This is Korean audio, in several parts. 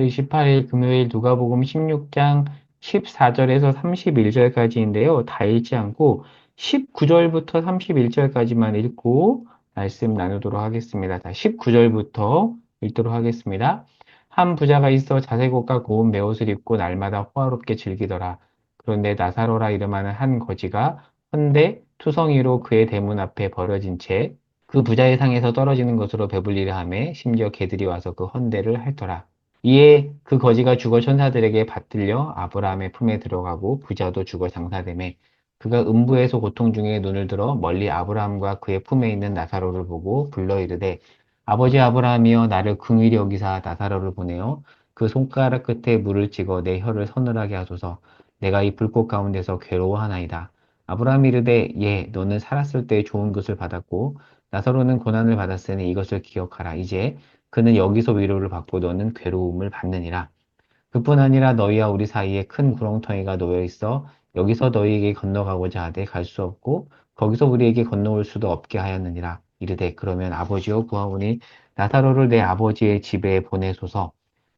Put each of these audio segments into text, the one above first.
8월 28일 금요일 누가복음 16장 14절에서 31절까지인데요. 다 읽지 않고 19절부터 31절까지만 읽고 말씀 나누도록 하겠습니다. 자, 19절부터 읽도록 하겠습니다. 한 부자가 있어 자색옷과 고운 베옷을 입고 날마다 호화롭게 즐기더라. 그런데 나사로라 이름하는 한 거지가 헌데 투성이로 그의 대문 앞에 버려진 채 그 부자의 상에서 떨어지는 것으로 배불리려 하며 심지어 개들이 와서 그 헌대를 핥더라. 이에 그 거지가 죽어 천사들에게 받들려 아브라함의 품에 들어가고 부자도 죽어 장사되매 그가 음부에서 고통 중에 눈을 들어 멀리 아브라함과 그의 품에 있는 나사로를 보고 불러 이르되 아버지 아브라함이여 나를 긍휼히 여기사 나사로를 보내어 그 손가락 끝에 물을 찍어 내 혀를 서늘하게 하소서. 내가 이 불꽃 가운데서 괴로워하나이다. 아브라함이 이르되 예 너는 살았을 때 좋은 것을 받았고 나사로는 고난을 받았으니 이것을 기억하라. 이제 그는 여기서 위로를 받고 너는 괴로움을 받느니라. 그뿐 아니라 너희와 우리 사이에 큰 구렁텅이가 놓여 있어 여기서 너희에게 건너가고자 하되 갈 수 없고 거기서 우리에게 건너올 수도 없게 하였느니라. 이르되 그러면 아버지여 구하오니 나사로를 내 아버지의 집에 보내소서.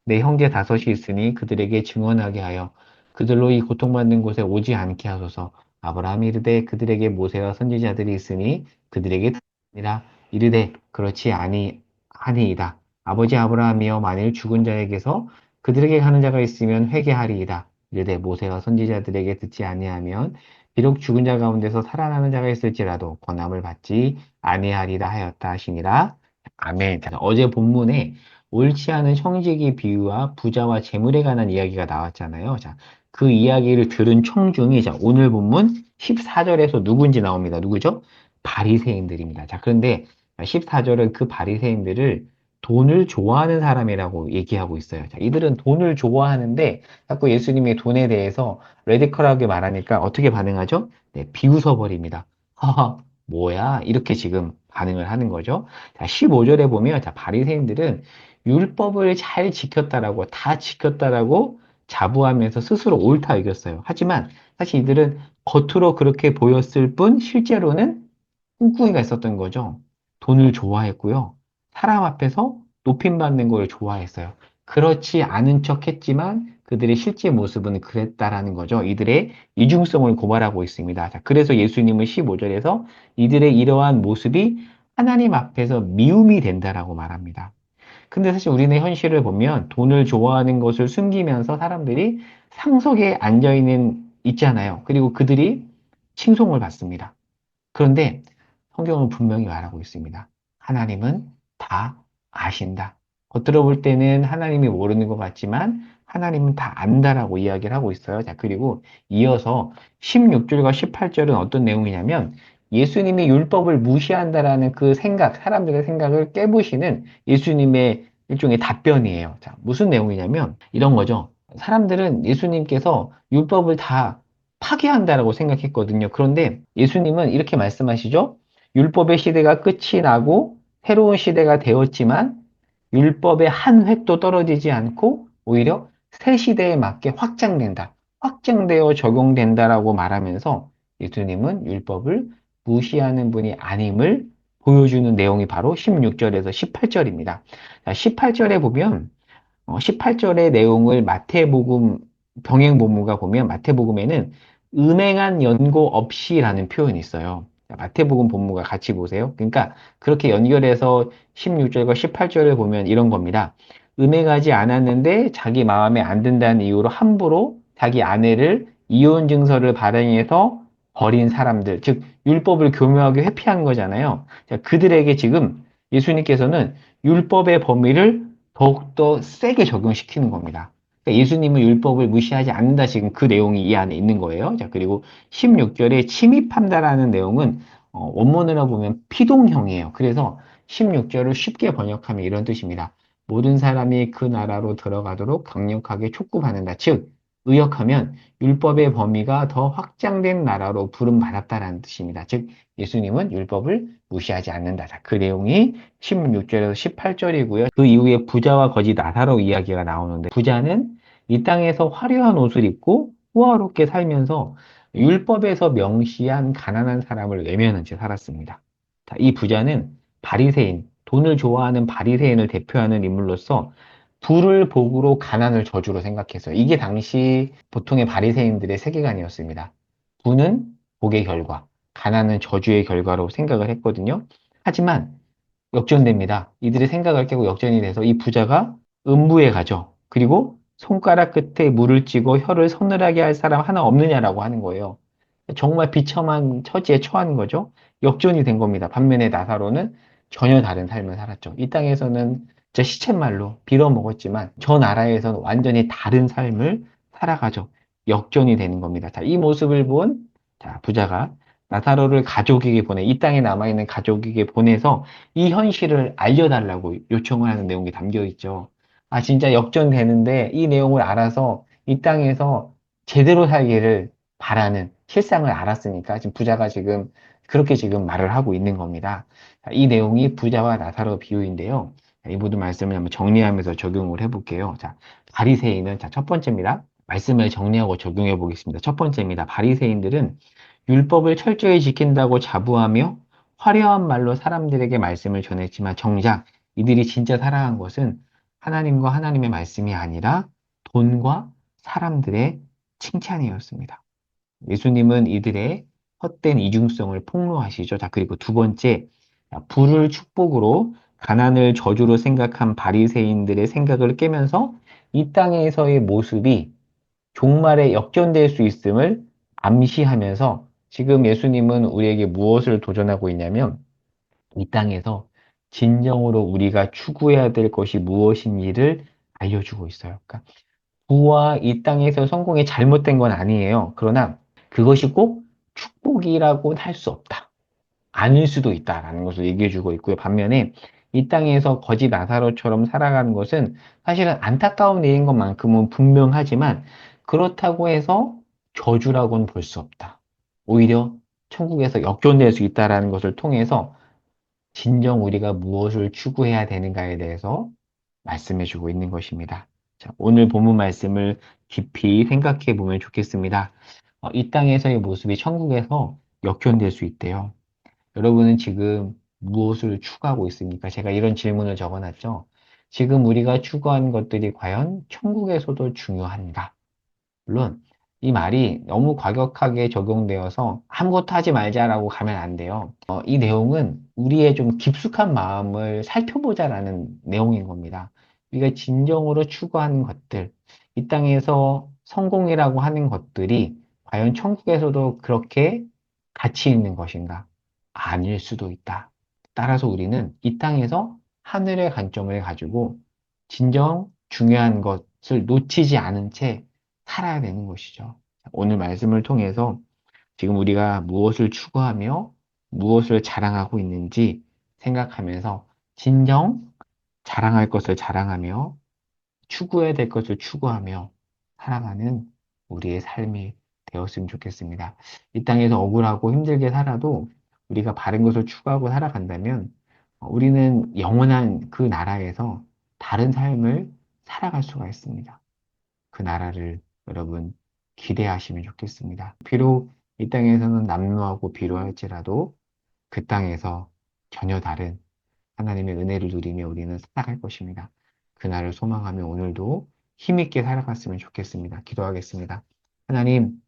내 형제 다섯이 있으니 그들에게 증언하게 하여 그들로 이 고통받는 곳에 오지 않게 하소서. 아브라함이 이르되 그들에게 모세와 선지자들이 있으니 그들에게 들으니라. 이르되 그렇지 아니하니이다. 아버지 아브라함이여 만일 죽은 자에게서 그들에게 가는 자가 있으면 회개하리이다. 이르되 모세가 선지자들에게 듣지 아니하면 비록 죽은 자 가운데서 살아나는 자가 있을지라도 권함을 받지 아니하리라 하였다 하시니라. 아멘. 자, 어제 본문에 옳지 않은 청지기 비유와 부자와 재물에 관한 이야기가 나왔잖아요. 자, 그 이야기를 들은 청중이 자, 오늘 본문 14절에서 누군지 나옵니다. 누구죠? 바리새인들입니다. 자, 그런데 14절은 그 바리새인들을 돈을 좋아하는 사람이라고 얘기하고 있어요. 자, 이들은 돈을 좋아하는데 자꾸 예수님의 돈에 대해서 레디컬하게 말하니까 어떻게 반응하죠? 네, 비웃어 버립니다. 하하, 뭐야? 이렇게 지금 반응을 하는 거죠. 자, 15절에 보면 자, 바리새인들은 율법을 잘 지켰다라고 다 지켰다라고 자부하면서 스스로 옳다 여겼어요. 하지만 사실 이들은 겉으로 그렇게 보였을 뿐 실제로는 꿍꿍이가 있었던 거죠. 돈을 좋아했고요. 사람 앞에서 높임받는 걸 좋아했어요. 그렇지 않은 척 했지만 그들의 실제 모습은 그랬다라는 거죠. 이들의 이중성을 고발하고 있습니다. 자, 그래서 예수님은 15절에서 이들의 이러한 모습이 하나님 앞에서 미움이 된다라고 말합니다. 근데 사실 우리네 현실을 보면 돈을 좋아하는 것을 숨기면서 사람들이 상석에 있잖아요. 그리고 그들이 칭송을 받습니다. 그런데 성경은 분명히 말하고 있습니다. 하나님은 다 아신다. 겉으로 볼 때는 하나님이 모르는 것 같지만 하나님은 다 안다라고 이야기를 하고 있어요. 자, 그리고 이어서 16절과 18절은 어떤 내용이냐면 예수님이 율법을 무시한다라는 그 생각, 사람들의 생각을 깨부시는 예수님의 일종의 답변이에요. 자, 무슨 내용이냐면 이런 거죠. 사람들은 예수님께서 율법을 다 파괴한다라고 생각했거든요. 그런데 예수님은 이렇게 말씀하시죠. 율법의 시대가 끝이 나고 새로운 시대가 되었지만 율법의 한 획도 떨어지지 않고 오히려 새 시대에 맞게 확장된다. 확장되어 적용된다라고 말하면서 예수님은 율법을 무시하는 분이 아님을 보여주는 내용이 바로 16절에서 18절입니다. 18절에 보면 18절의 내용을 마태복음 병행 본문가 보면 마태복음에는 음행한 연고 없이라는 표현이 있어요. 마태복음 본문과 같이 보세요. 그러니까 그렇게 연결해서 16절과 18절을 보면 이런 겁니다. 음행하지 않았는데 자기 마음에 안 든다는 이유로 함부로 자기 아내를 이혼 증서를 발행해서 버린 사람들, 즉 율법을 교묘하게 회피한 거잖아요. 자, 그들에게 지금 예수님께서는 율법의 범위를 더욱더 세게 적용시키는 겁니다. 그러니까 예수님은 율법을 무시하지 않는다. 지금 그 내용이 이 안에 있는 거예요. 자, 그리고 16절에 침입한다라는 내용은 원문으로 보면 피동형이에요. 그래서 16절을 쉽게 번역하면 이런 뜻입니다. 모든 사람이 그 나라로 들어가도록 강력하게 촉구받는다. 즉, 의역하면 율법의 범위가 더 확장된 나라로 부름받았다라는 뜻입니다. 즉, 예수님은 율법을 무시하지 않는다. 자, 그 내용이 16절에서 18절이고요. 그 이후에 부자와 거지 나사로 이야기가 나오는데 부자는 이 땅에서 화려한 옷을 입고 호화롭게 살면서 율법에서 명시한 가난한 사람을 외면한 채 살았습니다. 자, 이 부자는 바리새인, 돈을 좋아하는 바리새인을 대표하는 인물로서 부를 복으로 가난을 저주로 생각했어요. 이게 당시 보통의 바리새인들의 세계관이었습니다. 부는 복의 결과, 가난은 저주의 결과로 생각을 했거든요. 하지만 역전됩니다. 이들의 생각을 깨고 역전이 돼서 이 부자가 음부에 가죠. 그리고 손가락 끝에 물을 찌고 혀를 서늘하게 할 사람 하나 없느냐라고 하는 거예요. 정말 비참한 처지에 처한 거죠. 역전이 된 겁니다. 반면에 나사로는 전혀 다른 삶을 살았죠. 이 땅에서는 진짜 시쳇말로 빌어먹었지만 저 나라에서는 완전히 다른 삶을 살아가죠. 역전이 되는 겁니다. 자, 이 모습을 본 자, 부자가 나사로를 가족에게 보내, 이 땅에 남아있는 가족에게 보내서 이 현실을 알려달라고 요청을 하는 내용이 담겨 있죠. 아, 진짜 역전되는데 이 내용을 알아서 이 땅에서 제대로 살기를 바라는 실상을 알았으니까 지금 부자가 지금 그렇게 지금 말을 하고 있는 겁니다. 자, 이 내용이 부자와 나사로 비유인데요. 자, 이 모든 말씀을 한번 정리하면서 적용을 해볼게요. 자, 바리새인은 자, 첫 번째입니다. 말씀을 정리하고 적용해 보겠습니다. 첫 번째입니다. 바리새인들은 율법을 철저히 지킨다고 자부하며 화려한 말로 사람들에게 말씀을 전했지만 정작 이들이 진짜 살아간 것은 하나님과 하나님의 말씀이 아니라 돈과 사람들의 칭찬이었습니다. 예수님은 이들의 헛된 이중성을 폭로하시죠. 자, 그리고 두 번째, 불을 축복으로 가난을 저주로 생각한 바리새인들의 생각을 깨면서 이 땅에서의 모습이 종말에 역전될 수 있음을 암시하면서 지금 예수님은 우리에게 무엇을 도전하고 있냐면 이 땅에서 진정으로 우리가 추구해야 될 것이 무엇인지를 알려주고 있어요. 그러니까 부와 이 땅에서 성공이 잘못된 건 아니에요. 그러나 그것이 꼭 축복이라고는 할 수 없다. 아닐 수도 있다라는 것을 얘기해 주고 있고요. 반면에 이 땅에서 거지 나사로처럼 살아가는 것은 사실은 안타까운 일인 것만큼은 분명하지만 그렇다고 해서 저주라고는 볼 수 없다. 오히려 천국에서 역전될 수 있다라는 것을 통해서 진정 우리가 무엇을 추구해야 되는가에 대해서 말씀해 주고 있는 것입니다. 자, 오늘 본문 말씀을 깊이 생각해 보면 좋겠습니다. 이 땅에서의 모습이 천국에서 역전될 수 있대요. 여러분은 지금 무엇을 추구하고 있습니까? 제가 이런 질문을 적어놨죠. 지금 우리가 추구하는 것들이 과연 천국에서도 중요한가? 물론 이 말이 너무 과격하게 적용되어서 아무것도 하지 말자라고 가면 안 돼요. 이 내용은 우리의 좀 깊숙한 마음을 살펴보자라는 내용인 겁니다. 우리가 진정으로 추구하는 것들, 이 땅에서 성공이라고 하는 것들이 과연 천국에서도 그렇게 가치 있는 것인가? 아닐 수도 있다. 따라서 우리는 이 땅에서 하늘의 관점을 가지고 진정 중요한 것을 놓치지 않은 채 살아야 되는 것이죠. 오늘 말씀을 통해서 지금 우리가 무엇을 추구하며 무엇을 자랑하고 있는지 생각하면서 진정 자랑할 것을 자랑하며 추구해야 될 것을 추구하며 살아가는 우리의 삶이 되었으면 좋겠습니다. 이 땅에서 억울하고 힘들게 살아도 우리가 바른 것을 추구하고 살아간다면 우리는 영원한 그 나라에서 다른 삶을 살아갈 수가 있습니다. 그 나라를 여러분 기대하시면 좋겠습니다. 비록 이 땅에서는 남루하고 비루할지라도 그 땅에서 전혀 다른 하나님의 은혜를 누리며 우리는 살아갈 것입니다. 그날을 소망하며 오늘도 힘있게 살아갔으면 좋겠습니다. 기도하겠습니다. 하나님,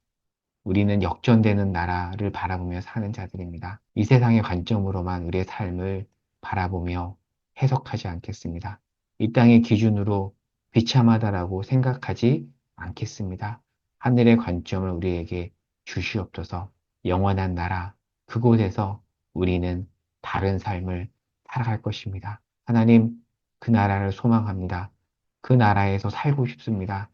우리는 역전되는 나라를 바라보며 사는 자들입니다. 이 세상의 관점으로만 우리의 삶을 바라보며 해석하지 않겠습니다. 이 땅의 기준으로 비참하다라고 생각하지 않겠습니다. 하늘의 관점을 우리에게 주시옵소서. 영원한 나라, 그곳에서 우리는 다른 삶을 살아갈 것입니다. 하나님, 그 나라를 소망합니다. 그 나라에서 살고 싶습니다.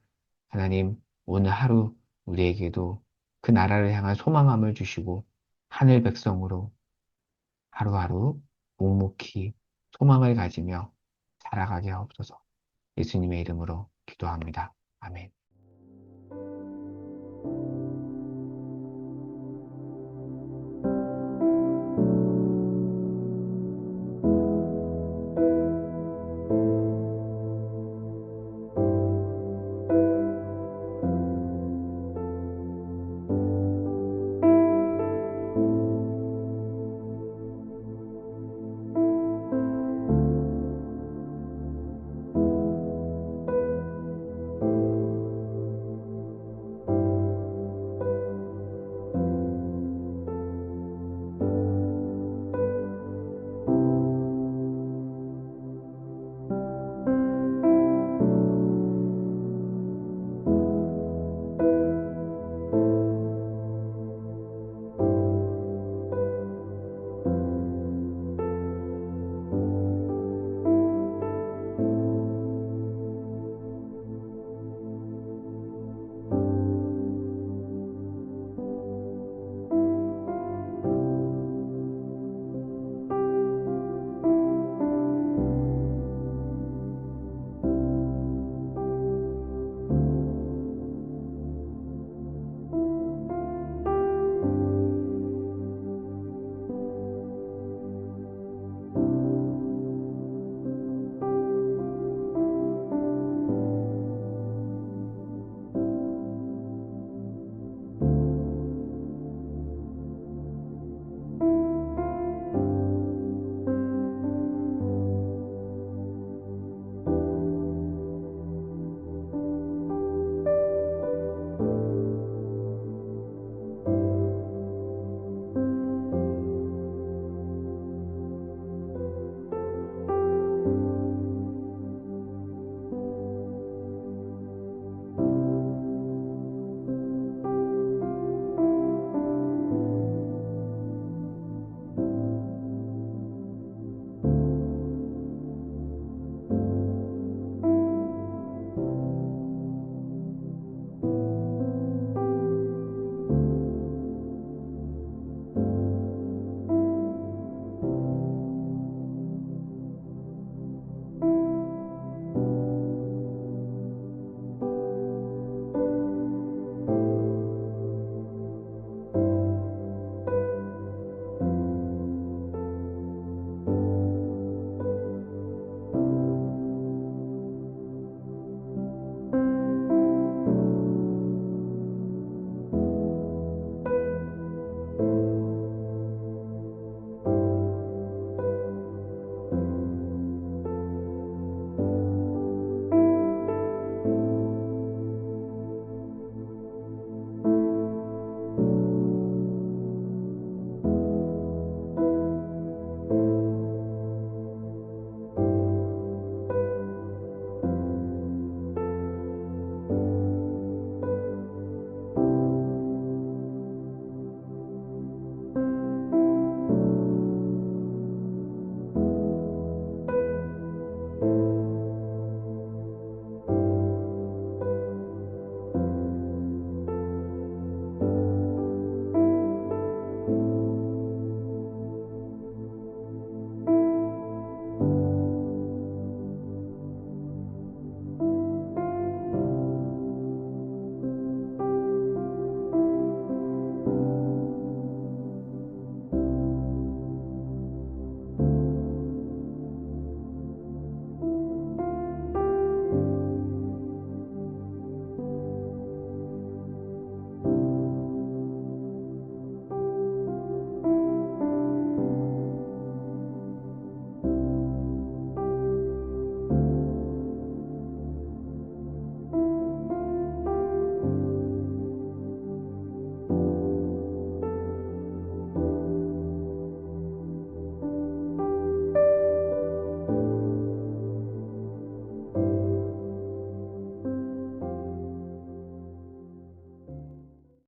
하나님, 오늘 하루 우리에게도 그 나라를 향한 소망함을 주시고 하늘 백성으로 하루하루 묵묵히 소망을 가지며 살아가게 하옵소서. 예수님의 이름으로 기도합니다. 아멘.